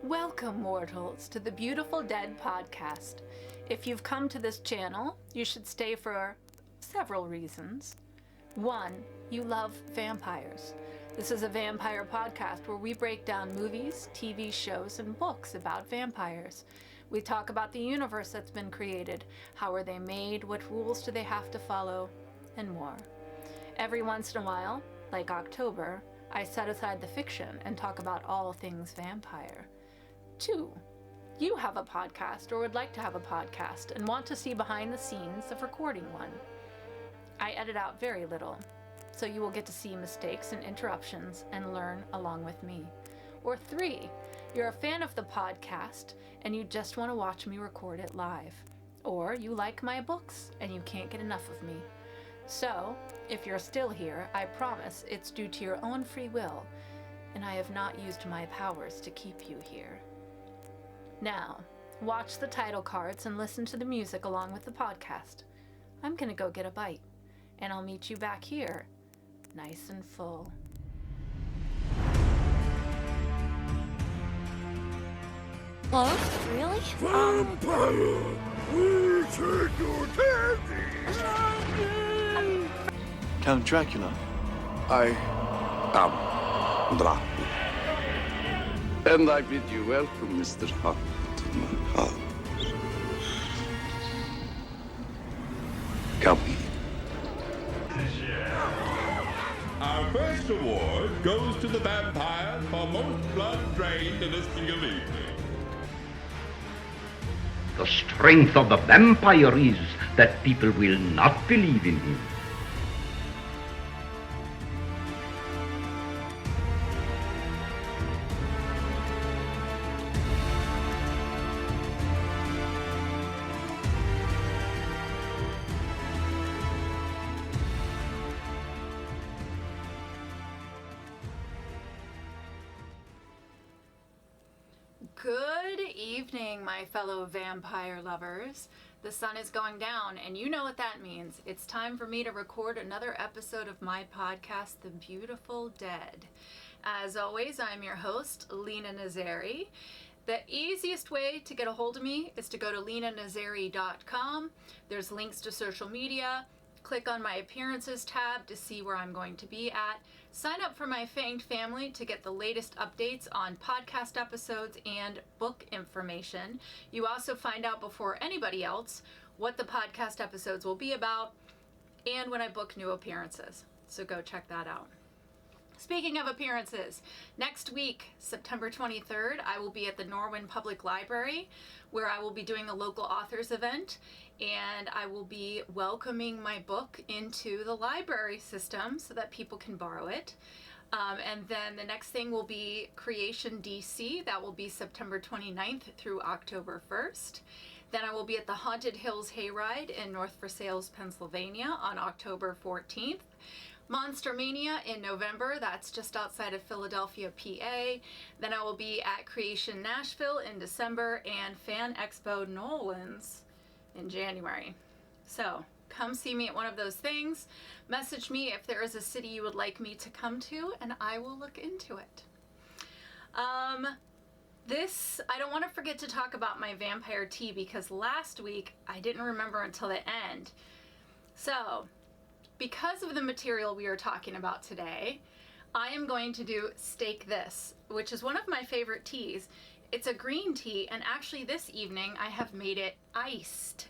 Welcome, mortals, to the Beautiful Dead podcast. If you've come to this channel, you should stay for several reasons. 1, you love vampires. This is a vampire podcast where we break down movies, TV shows, and books about vampires. We talk about the universe that's been created, how are they made, what rules do they have to follow, and more. Every once in a while, like October, I set aside the fiction and talk about all things vampire. 2, you have a podcast or would like to have a podcast and want to see behind the scenes of recording one. I edit out very little, so you will get to see mistakes and interruptions and learn along with me. Or 3, you're a fan of the podcast and you just want to watch me record it live. Or you like my books and you can't get enough of me. So, if you're still here, I promise it's due to your own free will, and I have not used my powers to keep you here. Now, watch the title cards and listen to the music along with the podcast. I'm gonna go get a bite, and I'll meet you back here, nice and full. Hello? Really? Vampire! We take your candy! Count Dracula. I am Dracula. And I bid you welcome, Mr. Hunt, to my house. Come in. Our first award goes to the vampire for most blood drained in a single evening. The strength of the vampire is that people will not believe in him. Good evening, my fellow vampire lovers. The sun is going down, and you know what that means. It's time for me to record another episode of my podcast, The Beautiful Dead. As always, I'm your host, Lena Nazari. The easiest way to get a hold of me is to go to lenanazari.com. There's links to social media. Click on my appearances tab to see where I'm going to be at. Sign up for my Fanged family to get the latest updates on podcast episodes and book information. You also find out before anybody else what the podcast episodes will be about and when I book new appearances. So go check that out. Speaking of appearances, next week, September 23rd, I will be at the Norwin Public Library where I will be doing a local authors event, and I will be welcoming my book into the library system so that people can borrow it. And then the next thing will be Creation DC. That will be September 29th through October 1st. Then I will be at the Haunted Hills Hayride in North Versailles, Pennsylvania on October 14th. Monster Mania in November, that's just outside of Philadelphia, PA. Then I will be at Creation Nashville in December and Fan Expo Nolans in January. So come see me at one of those things. Message me if there is a city you would like me to come to, and I will look into it. I don't want to forget to talk about my vampire tea because last week I didn't remember until the end. So, because of the material we are talking about today, I am going to do Stake This, which is one of my favorite teas. It's a green tea, and actually this evening I have made it iced.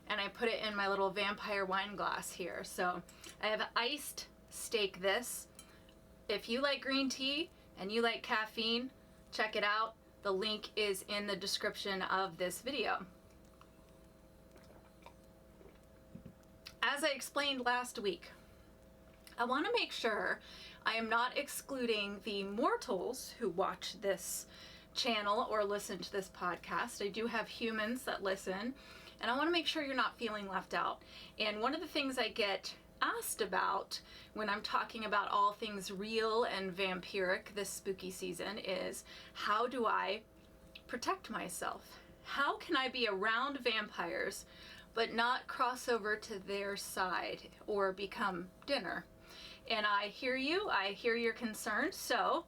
And I put it in my little vampire wine glass here. So I have iced Stake This. If you like green tea and you like caffeine, check it out. The link is in the description of this video. As I explained last week, I want to make sure I am not excluding the mortals who watch this channel or listen to this podcast. I do have humans that listen, and I want to make sure you're not feeling left out. And one of the things I get asked about when I'm talking about all things real and vampiric this spooky season is, how do I protect myself? How can I be around vampires but not cross over to their side or become dinner? And I hear you, I hear your concerns, so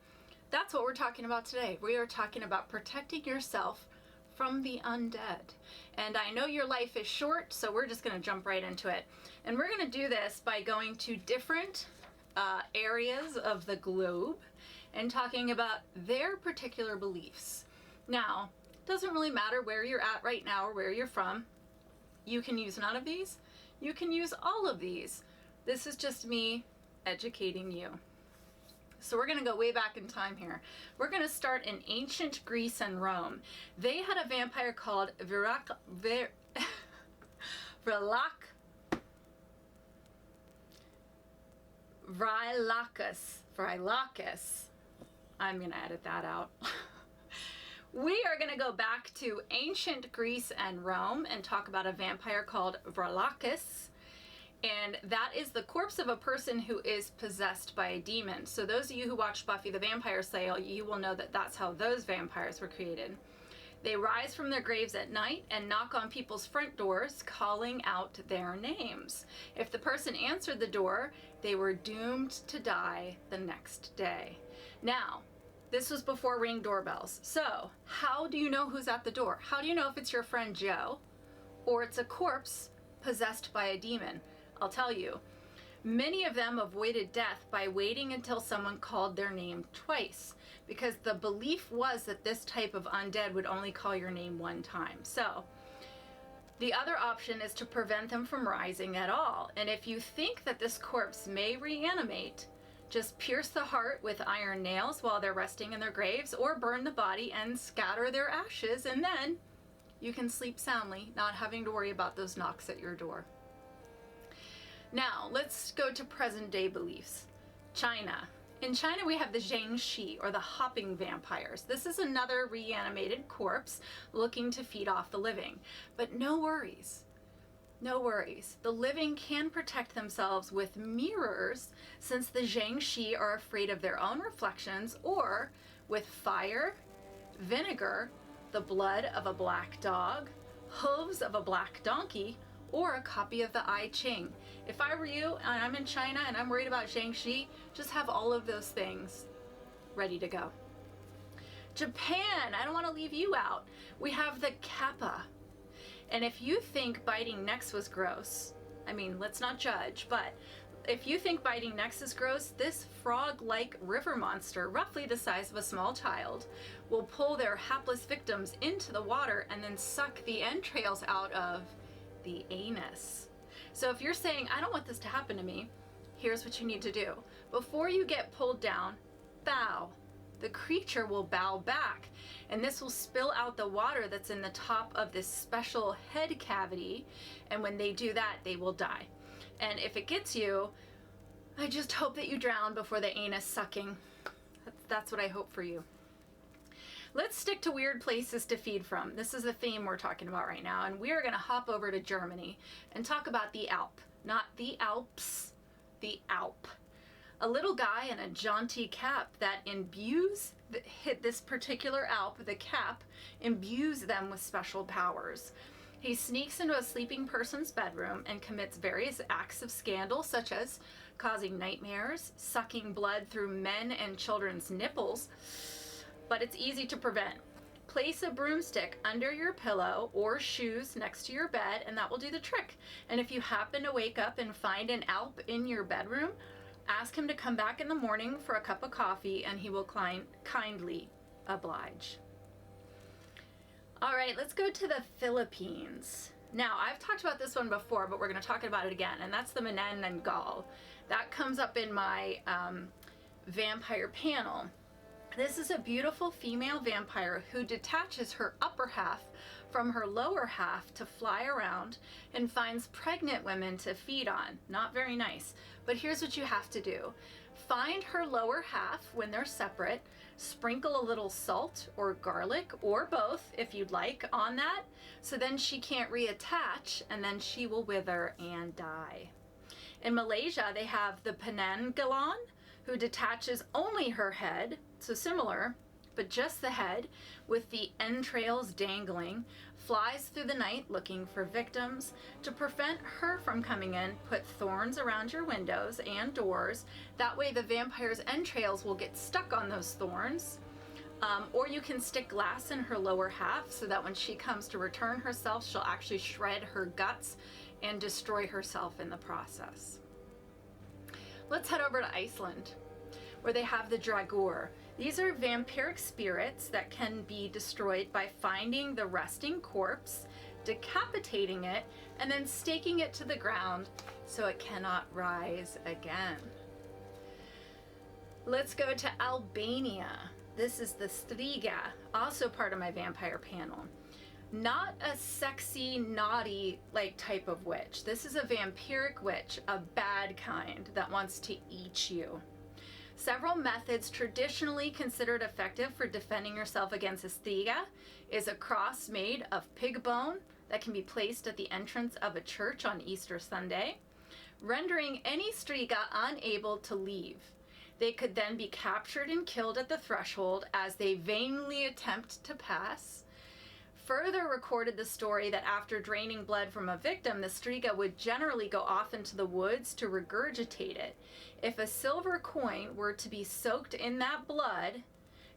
that's what we're talking about today. We are talking about protecting yourself from the undead. And I know your life is short, so we're just going to jump right into it. And we're going to do this by going to different areas of the globe and talking about their particular beliefs. Now, it doesn't really matter where you're at right now or where you're from. You can use none of these. You can use all of these. This is just me educating you. So we're going to go way back in time here. We're going to start in ancient Greece and Rome. They had a vampire called Vrilacus. I'm going to edit that out. We are going to go back to ancient Greece and Rome and talk about a vampire called Vrilacus. And that is the corpse of a person who is possessed by a demon. So those of you who watched Buffy the Vampire Slayer, you will know that that's how those vampires were created. They rise from their graves at night and knock on people's front doors, calling out their names. If the person answered the door, they were doomed to die the next day. Now, this was before Ring doorbells. So, how do you know who's at the door? How do you know if it's your friend Joe or it's a corpse possessed by a demon? I'll tell you. Many of them avoided death by waiting until someone called their name twice, because the belief was that this type of undead would only call your name one time. So, the other option is to prevent them from rising at all. And if you think that this corpse may reanimate, just pierce the heart with iron nails while they're resting in their graves, or burn the body and scatter their ashes, and then you can sleep soundly, not having to worry about those knocks at your door. Now, let's go to present day beliefs. China. In China, we have the Jiangshi, or the hopping vampires. This is another reanimated corpse looking to feed off the living. But no worries. No worries. The living can protect themselves with mirrors, since the Jiangshi are afraid of their own reflections, or with fire, vinegar, the blood of a black dog, hooves of a black donkey, or a copy of the I Ching. If I were you and I'm in China and I'm worried about Jiangshi, just have all of those things ready to go. Japan, I don't want to leave you out. We have the Kappa. And if you think biting necks was gross, I mean, let's not judge, but if you think biting necks is gross, this frog-like river monster, roughly the size of a small child, will pull their hapless victims into the water and then suck the entrails out of the anus. So if you're saying, I don't want this to happen to me, here's what you need to do. Before you get pulled down, bow. The creature will bow back, and this will spill out the water that's in the top of this special head cavity, and when they do that, they will die. And if it gets you, I just hope that you drown before the anus sucking. That's what I hope for you. Let's stick to weird places to feed from. This is the theme we're talking about right now, and we are going to hop over to Germany and talk about the Alp. Not the Alps, the Alp. A little guy in a jaunty cap that imbues this particular Alp, the cap, imbues them with special powers. He sneaks into a sleeping person's bedroom and commits various acts of scandal, such as causing nightmares, sucking blood through men and children's nipples, but it's easy to prevent. Place a broomstick under your pillow or shoes next to your bed, and that will do the trick. And if you happen to wake up and find an Alp in your bedroom, ask him to come back in the morning for a cup of coffee, and he will kindly oblige. All right, let's go to the Philippines. Now, I've talked about this one before, but we're going to talk about it again, and that's the Manananggal. That comes up in my vampire panel. This is a beautiful female vampire who detaches her upper half from her lower half to fly around and finds pregnant women to feed on. Not very nice. But here's what you have to do. Find her lower half when they're separate, sprinkle a little salt or garlic, or both if you'd like, on that, so then she can't reattach, and then she will wither and die. In Malaysia, they have the Penanggalan, who detaches only her head, so similar but just the head, with the entrails dangling, flies through the night looking for victims. To prevent her from coming in, put thorns around your windows and doors. That way the vampire's entrails will get stuck on those thorns. Or you can stick glass in her lower half so that when she comes to return herself, she'll actually shred her guts and destroy herself in the process. Let's head over to Iceland, where they have the Dragur. These are vampiric spirits that can be destroyed by finding the resting corpse, decapitating it, and then staking it to the ground so it cannot rise again. Let's go to Albania. This is the Striga, also part of my vampire panel. Not a sexy, naughty type of witch. This is a vampiric witch, a bad kind that wants to eat you. Several methods traditionally considered effective for defending yourself against a Striga is a cross made of pig bone that can be placed at the entrance of a church on Easter Sunday, rendering any Striga unable to leave. They could then be captured and killed at the threshold as they vainly attempt to pass. Further recorded the story that after draining blood from a victim, the Striga would generally go off into the woods to regurgitate it. If a silver coin were to be soaked in that blood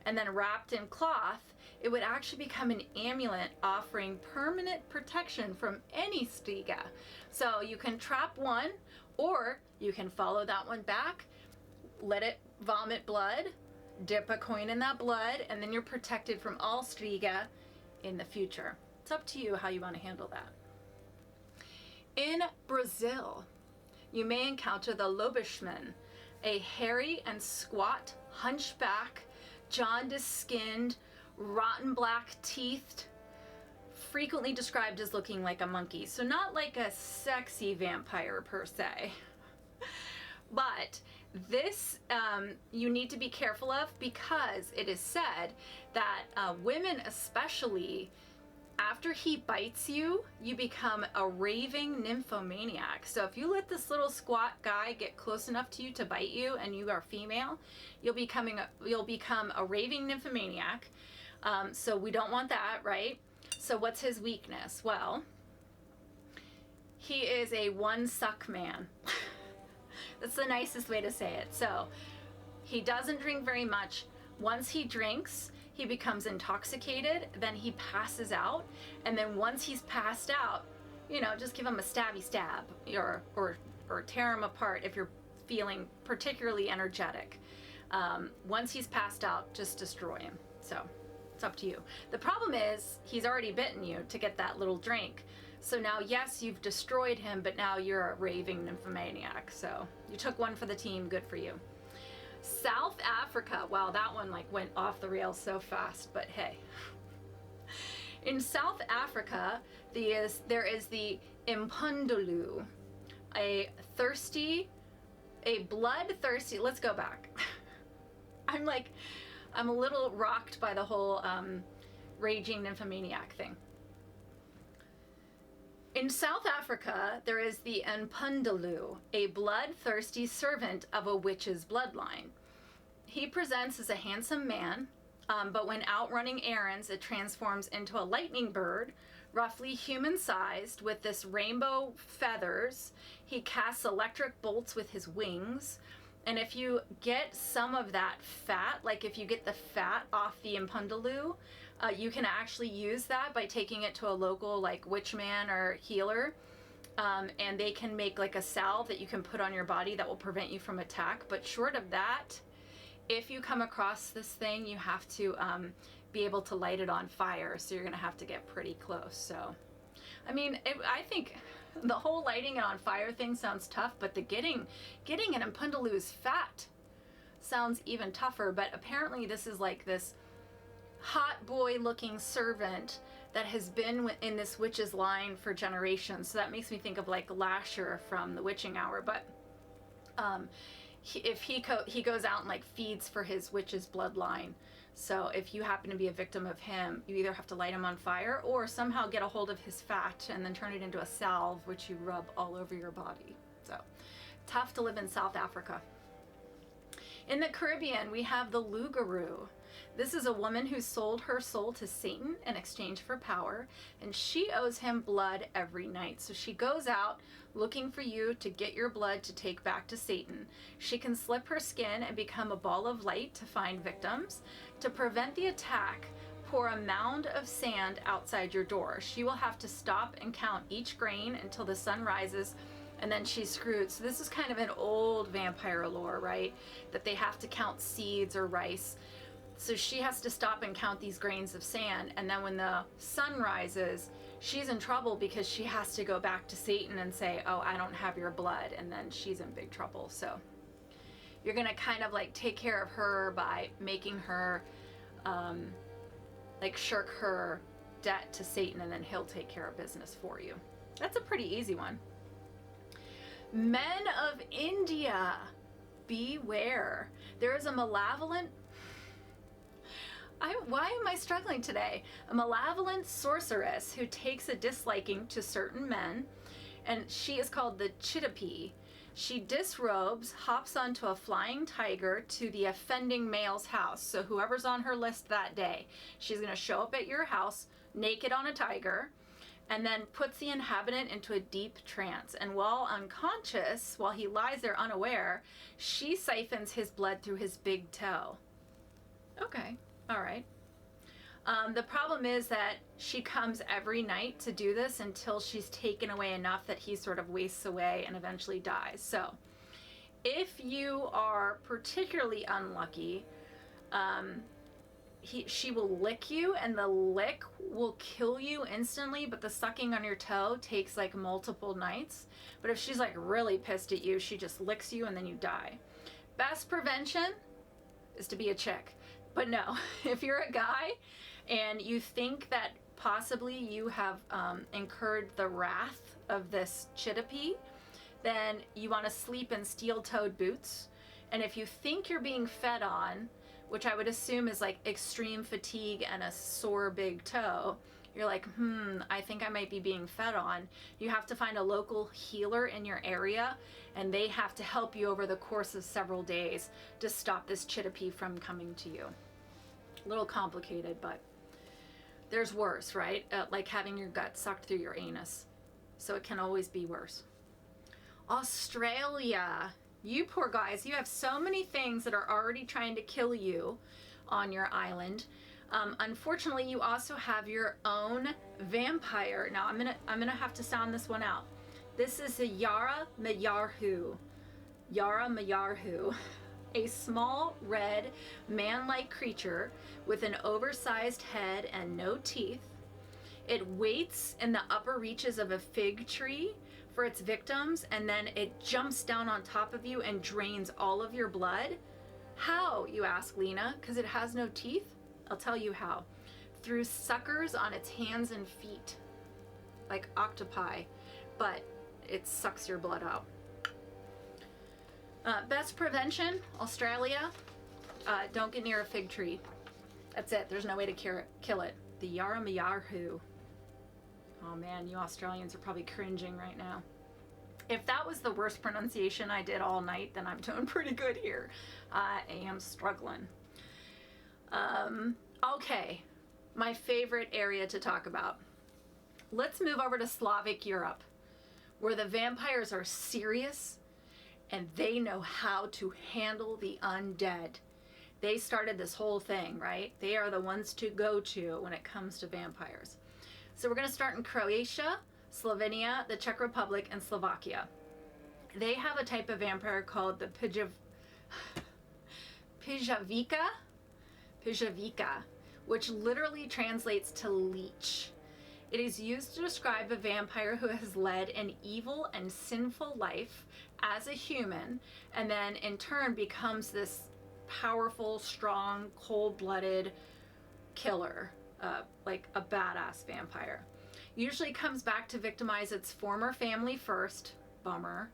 and then wrapped in cloth, it would actually become an amulet offering permanent protection from any Striga. So you can trap one, or you can follow that one back, let it vomit blood, dip a coin in that blood, and then you're protected from all Striga in the future. It's up to you how you want to handle that. In Brazil, you may encounter the Lobishmen, a hairy and squat, hunchback, jaundice-skinned, rotten black teethed, frequently described as looking like a monkey. So not like a sexy vampire per se. But this you need to be careful of, because it is said that women especially, after he bites you, you become a raving nymphomaniac. So if you let this little squat guy get close enough to you to bite you and you are female, you'll become a raving nymphomaniac. So we don't want that, right? So what's his weakness? Well, he is a one-suck man. That's the nicest way to say it. So he doesn't drink very much. Once he drinks, he becomes intoxicated, then he passes out, and then once he's passed out, just give him a stabby stab, or tear him apart if you're feeling particularly energetic. Once he's passed out, just destroy him. So it's up to you. The problem is he's already bitten you to get that little drink. So now, yes, you've destroyed him, but now you're a raving nymphomaniac. So you took one for the team. Good for you. South Africa. Wow, that one went off the rails so fast, but hey. In South Africa, there is the impundulu, a bloodthirsty, let's go back. I'm a little rocked by the whole raging nymphomaniac thing. In South Africa, there is the Mpundulu, a bloodthirsty servant of a witch's bloodline. He presents as a handsome man, but when out running errands, it transforms into a lightning bird, roughly human-sized, with this rainbow feathers. He casts electric bolts with his wings. And if you get some of that fat, if you get the fat off the Mpundulu, you can actually use that by taking it to a local witch man or healer, and they can make a salve that you can put on your body that will prevent you from attack. But short of that, if you come across this thing, you have to be able to light it on fire, so you're gonna have to get pretty close. So I think the whole lighting it on fire thing sounds tough, but the getting an Mpundulu's fat sounds even tougher. But apparently this is this hot boy looking servant that has been in this witch's line for generations. So that makes me think of Lasher from The Witching Hour. But he goes out and feeds for his witch's bloodline. So if you happen to be a victim of him, you either have to light him on fire or somehow get a hold of his fat and then turn it into a salve, which you rub all over your body. So tough to live in South Africa. In the Caribbean, we have the Lugaroo. This is a woman who sold her soul to Satan in exchange for power, and she owes him blood every night. So she goes out looking for you to get your blood to take back to Satan. She can slip her skin and become a ball of light to find victims. To prevent the attack, pour a mound of sand outside your door. She will have to stop and count each grain until the sun rises, and then she's screwed. So this is kind of an old vampire lore, right? That they have to count seeds or rice. So she has to stop and count these grains of sand, and then when the sun rises, she's in trouble because she has to go back to Satan and say, oh, I don't have your blood, and then she's in big trouble. So you're gonna kind of like take care of her by making her like shirk her debt to Satan, and then he'll take care of business for you. That's a pretty easy one. Men of India, beware. There is a malevolent why am I struggling today? A malevolent sorceress who takes a disliking to certain men, and she is called the Chitapee. She disrobes, hops onto a flying tiger to the offending male's house. So whoever's on her list that day, she's going to show up at your house naked on a tiger, and then puts the inhabitant into a deep trance. And while unconscious, while he lies there unaware, she siphons his blood through his big toe. Okay. All right. The problem is that she comes every night to do this until she's taken away enough that he sort of wastes away and eventually dies. So if you are particularly unlucky, she will lick you, and the lick will kill you instantly, but the sucking on your toe takes like multiple nights. But if she's like really pissed at you, she just licks you and then you die. Best prevention is to be a chick. But no, if you're a guy and you think that possibly you have incurred the wrath of this Chitapee, then you want to sleep in steel-toed boots. And if you think you're being fed on, which I would assume is like extreme fatigue and a sore big toe, you're like, I think I might be being fed on. You have to find a local healer in your area, and they have to help you over the course of several days to stop this Chitapee from coming to you. A little complicated, but there's worse, right? Like having your gut sucked through your anus. So it can always be worse. Australia. You poor guys, you have so many things that are already trying to kill you on your island. Unfortunately, you also have your own vampire. Now, I'm gonna have to sound this one out. This is a Yara Mayarhu. Yara Mayarhu, a small, red, man-like creature with an oversized head and no teeth. It waits in the upper reaches of a fig tree for its victims, and then it jumps down on top of you and drains all of your blood. How, you ask Lena, because it has no teeth? I'll tell you how. Through suckers on its hands and feet, like octopi, but it sucks your blood out. Best prevention, Australia, don't get near a fig tree. That's it. There's no way to kill it. The Yara Mayarhu. Oh man, you Australians are probably cringing right now. If that was the worst pronunciation I did all night, then I'm doing pretty good here. I am struggling. Okay, my favorite area to talk about. Let's move over to Slavic Europe, where the vampires are serious and they know how to handle the undead. They started this whole thing, right? They are the ones to go to when it comes to vampires. So we're going to start in Croatia, Slovenia, the Czech Republic, and Slovakia. They have a type of vampire called the Pijavika, which literally translates to leech. It is used to describe a vampire who has led an evil and sinful life as a human, and then in turn becomes this powerful, strong, cold-blooded killer, like a badass vampire. Usually comes back to victimize its former family first, bummer,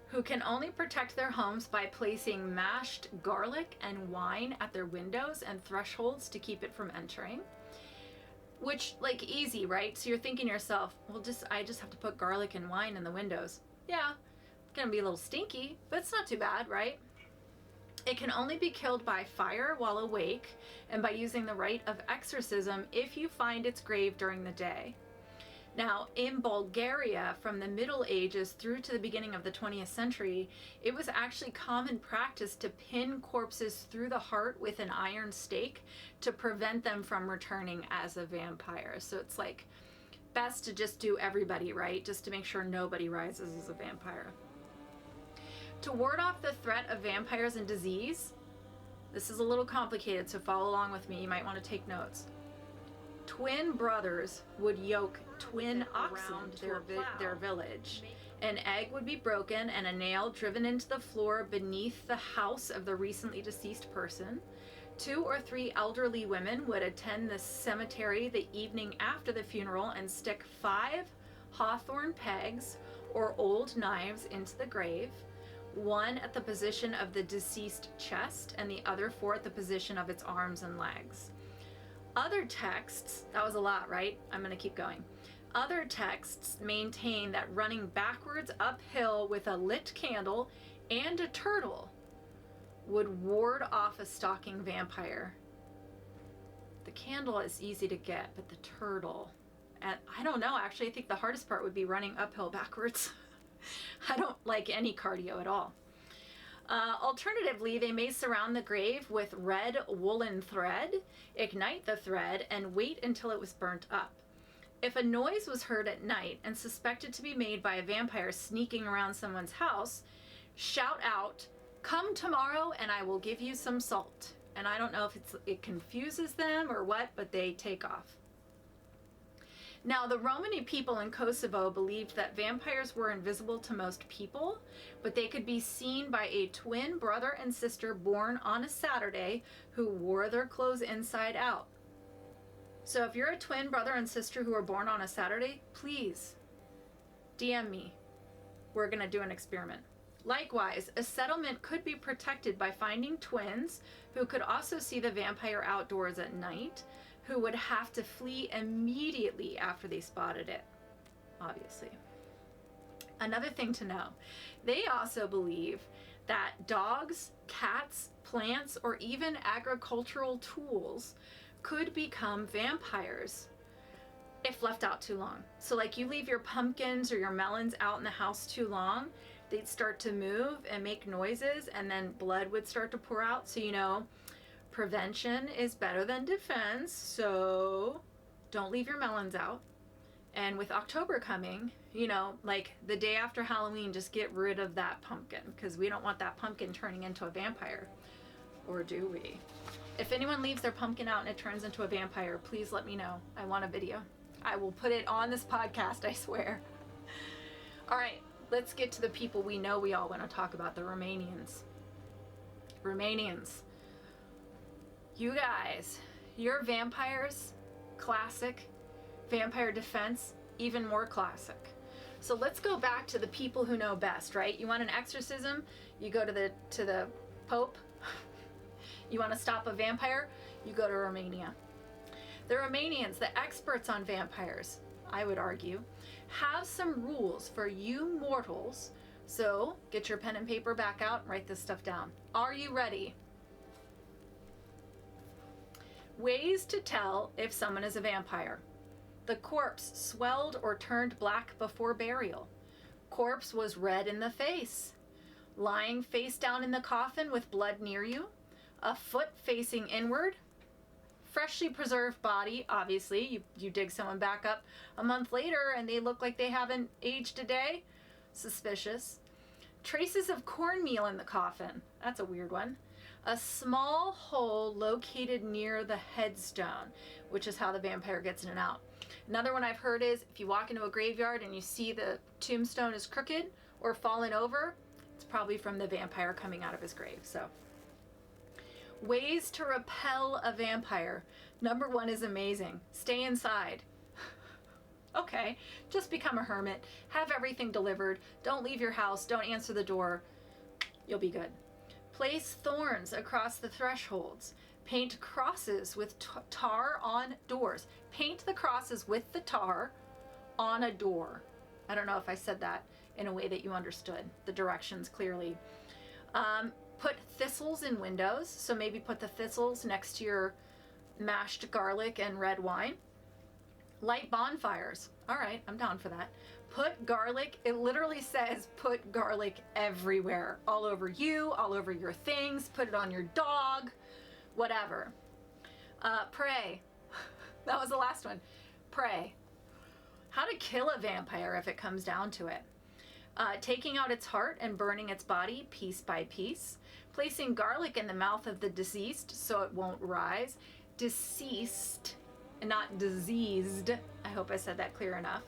who can only protect their homes by placing mashed garlic and wine at their windows and thresholds to keep it from entering. Which, like, easy, right? So you're thinking to yourself, well, I just have to put garlic and wine in the windows. Yeah, it's gonna be a little stinky, but it's not too bad, right? It can only be killed by fire while awake and by using the rite of exorcism if you find its grave during the day. Now, in Bulgaria, from the Middle Ages through to the beginning of the 20th century, it was actually common practice to pin corpses through the heart with an iron stake to prevent them from returning as a vampire. So it's like best to just do everybody right, just to make sure nobody rises as a vampire. To ward off the threat of vampires and disease, this is a little complicated, so follow along with me. You might want to take notes. Twin brothers would yoke twin oxen around their village. An egg would be broken and a nail driven into the floor beneath the house of the recently deceased person. 2 or 3 elderly women would attend the cemetery the evening after the funeral and stick 5 hawthorn pegs or old knives into the grave. 1 at the position of the deceased chest and the other 4 at the position of its arms and legs. Other texts, that was a lot, right? I'm going to keep going. Other texts maintain that running backwards uphill with a lit candle and a turtle would ward off a stalking vampire. The candle is easy to get, but the turtle, and I don't know, actually I think the hardest part would be running uphill backwards. I don't like any cardio at all. Alternatively, they may surround the grave with red woolen thread, ignite the thread, and wait until it was burnt up. If a noise was heard at night and suspected to be made by a vampire sneaking around someone's house, shout out, "Come tomorrow and I will give you some salt." And I don't know if it confuses them or what, but they take off. Now, the Romani people in Kosovo believed that vampires were invisible to most people, but they could be seen by a twin brother and sister born on a Saturday who wore their clothes inside out. So if you're a twin brother and sister who were born on a Saturday, please DM me. We're going to do an experiment. Likewise, a settlement could be protected by finding twins who could also see the vampire outdoors at night, who would have to flee immediately after they spotted it, obviously. Another thing to know, they also believe that dogs, cats, plants, or even agricultural tools could become vampires if left out too long. So like you leave your pumpkins or your melons out in the house too long, they'd start to move and make noises, and then blood would start to pour out. So, you know, prevention is better than defense, so don't leave your melons out. And with October coming, you know, like the day after Halloween, just get rid of that pumpkin, because we don't want that pumpkin turning into a vampire. Or do we? If anyone leaves their pumpkin out and it turns into a vampire, please let me know. I want a video. I will put it on this podcast, I swear. All right, let's get to the people we know we all want to talk about, the Romanians. Romanians. You guys, your vampires, classic. Vampire defense, even more classic. So let's go back to the people who know best, right? You want an exorcism? You go to the Pope. You want to stop a vampire? You go to Romania. The Romanians, the experts on vampires, I would argue, have some rules for you mortals. So get your pen and paper back out and write this stuff down. Are you ready? Ways to tell if someone is a vampire. The corpse swelled or turned black before burial. Corpse was red in the face. Lying face down in the coffin with blood near you. A foot facing inward. Freshly preserved body, obviously. You dig someone back up a month later and they look like they haven't aged a day. Suspicious. Traces of cornmeal in the coffin. That's a weird one. A small hole located near the headstone, which is how the vampire gets in and out. Another one I've heard is if you walk into a graveyard and you see the tombstone is crooked or fallen over, it's probably from the vampire coming out of his grave. So, ways to repel a vampire. Number 1 is amazing. Stay inside. Okay, just become a hermit. Have everything delivered. Don't leave your house. Don't answer the door. You'll be good. Place thorns across the thresholds. Paint crosses with tar on doors. Paint the crosses with the tar on a door. I don't know if I said that in a way that you understood the directions clearly. Put thistles in windows, so maybe put the thistles next to your mashed garlic and red wine. Light bonfires. All right, I'm down for that. Put garlic, it literally says put garlic everywhere. All over you, all over your things, put it on your dog, whatever. Pray. That was the last one. Pray. How to kill a vampire if it comes down to it. Taking out its heart and burning its body piece by piece. Placing garlic in the mouth of the deceased so it won't rise. Deceased, not diseased. I hope I said that clear enough.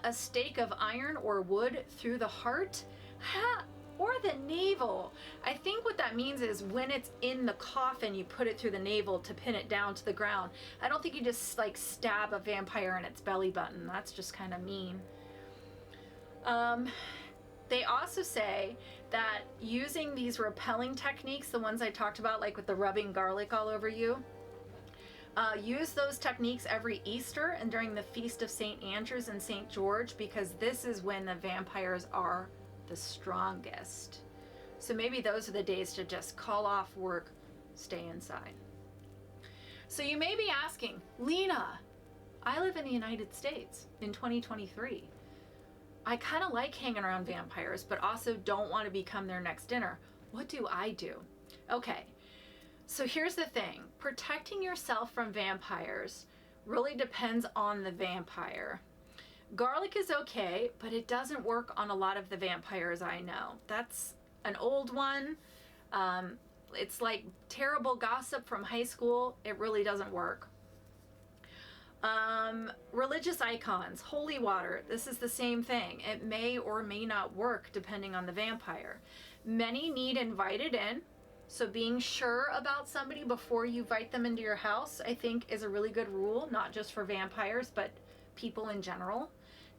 A stake of iron or wood through the heart or the navel. I think what that means is when it's in the coffin, you put it through the navel to pin it down to the ground. I don't think you just like stab a vampire in its belly button. That's just kind of mean. They also say that using these repelling techniques, the ones I talked about, like with the rubbing garlic all over you, use those techniques every Easter and during the Feast of St. Andrews and St. George, because this is when the vampires are the strongest. So maybe those are the days to just call off work, stay inside. So you may be asking, Lena, I live in the United States in 2023. I kind of like hanging around vampires, but also don't want to become their next dinner. What do I do? Okay, so here's the thing. Protecting yourself from vampires really depends on the vampire. Garlic is okay, but it doesn't work on a lot of the vampires I know. That's an old one. It's like terrible gossip from high school. It really doesn't work. Religious icons, holy water, this is the same thing. It may or may not work depending on the vampire. Many need invited in, so being sure about somebody before you invite them into your house, I think, is a really good rule, not just for vampires, but people in general.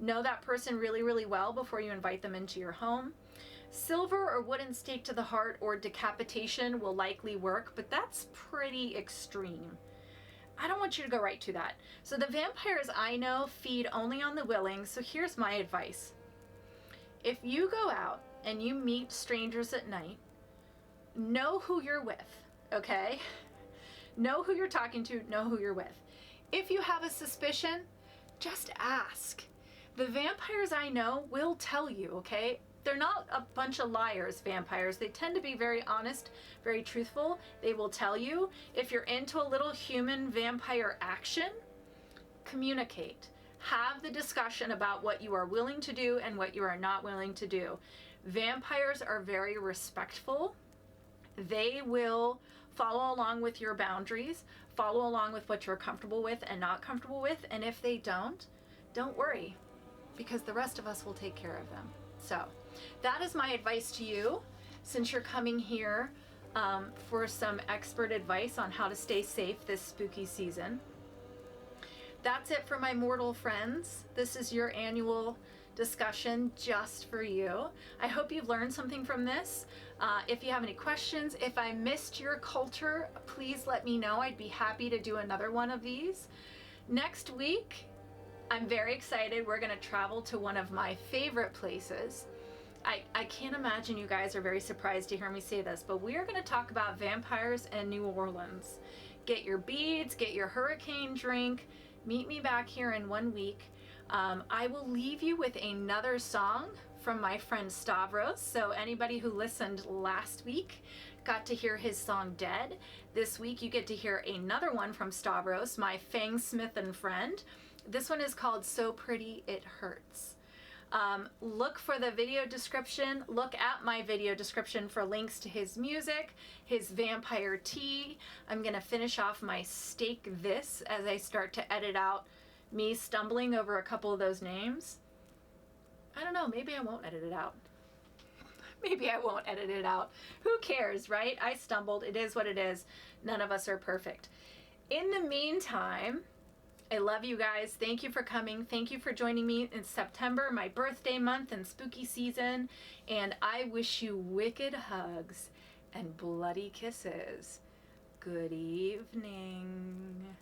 Know that person really, really well before you invite them into your home. Silver or wooden stake to the heart or decapitation will likely work, but that's pretty extreme. I don't want you to go right to that. So the vampires I know feed only on the willing, so here's my advice. If you go out and you meet strangers at night, know who you're with, okay? Know who you're talking to, know who you're with. If you have a suspicion, just ask. The vampires I know will tell you, okay? They're not a bunch of liars, vampires. They tend to be very honest, very truthful. They will tell you. If you're into a little human vampire action, communicate. Have the discussion about what you are willing to do and what you are not willing to do. Vampires are very respectful. They will follow along with your boundaries, follow along with what you're comfortable with and not comfortable with. And if they don't worry, because the rest of us will take care of them. So that is my advice to you, since you're coming here for some expert advice on how to stay safe this spooky season. That's it for my mortal friends. This is your annual discussion just for you. I hope you've learned something from this. If you have any questions, if I missed your culture, please let me know. I'd be happy to do another one of these. Next week, I'm very excited. We're going to travel to one of my favorite places. I can't imagine you guys are very surprised to hear me say this, but we are going to talk about vampires in New Orleans. Get your beads, get your hurricane drink. Meet me back here in 1 week. I will leave you with another song from my friend Stavros. So anybody who listened last week got to hear his song Dead. This week you get to hear another one from Stavros, my Fang Smith and friend. This one is called So Pretty It Hurts. Look for the video description. Look at my video description for links to his music, his vampire tea. I'm going to finish off my Stake This as I start to edit out me stumbling over a couple of those names. I don't know, maybe I won't edit it out. Maybe I won't edit it out. Who cares, right? I stumbled. It is what it is. None of us are perfect. In the meantime, I love you guys. Thank you for coming. Thank you for joining me in September, my birthday month and spooky season. And I wish you wicked hugs and bloody kisses. Good evening.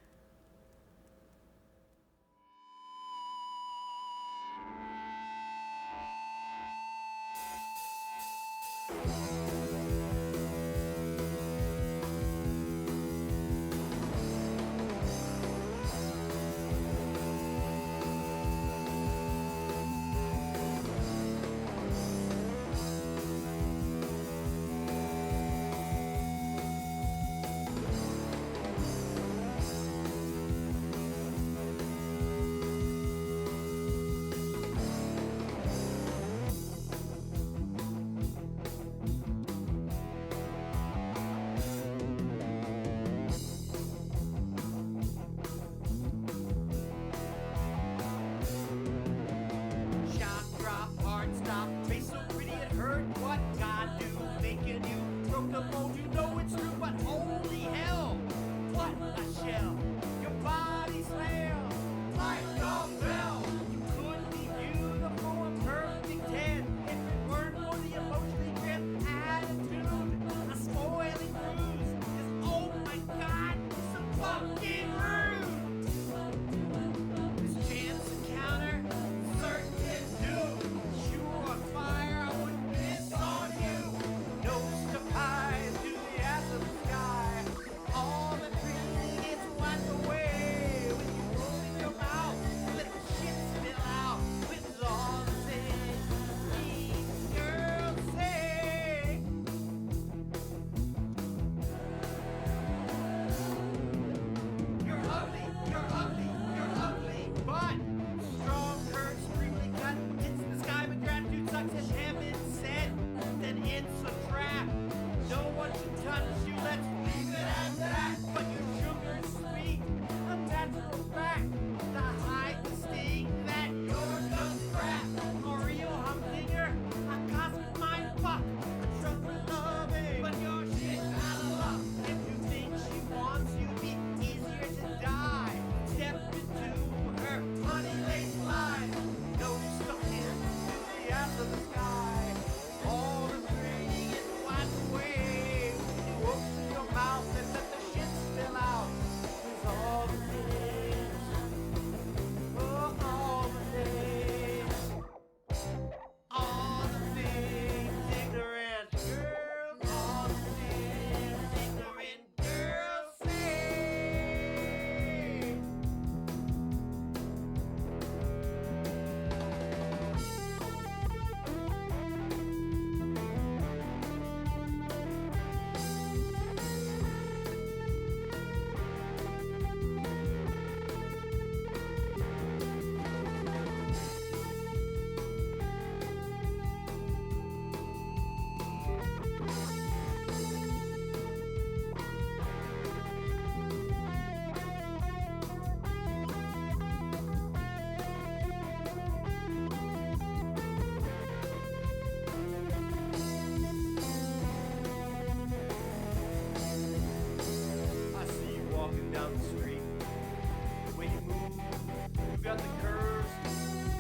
You've got the curves,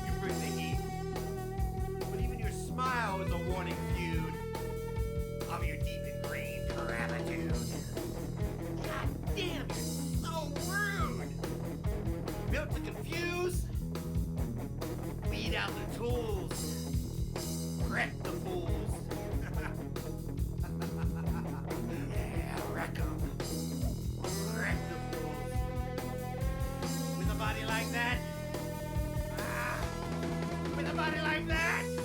you bring the heat. But even your smile is a warning feud of your deep ingrained gratitude. God damn, you're so rude! Built to confuse, weed out the tools, wreck the fools. Yeah, wreck 'em. Wreck the fools. With a body like that? With a body like that?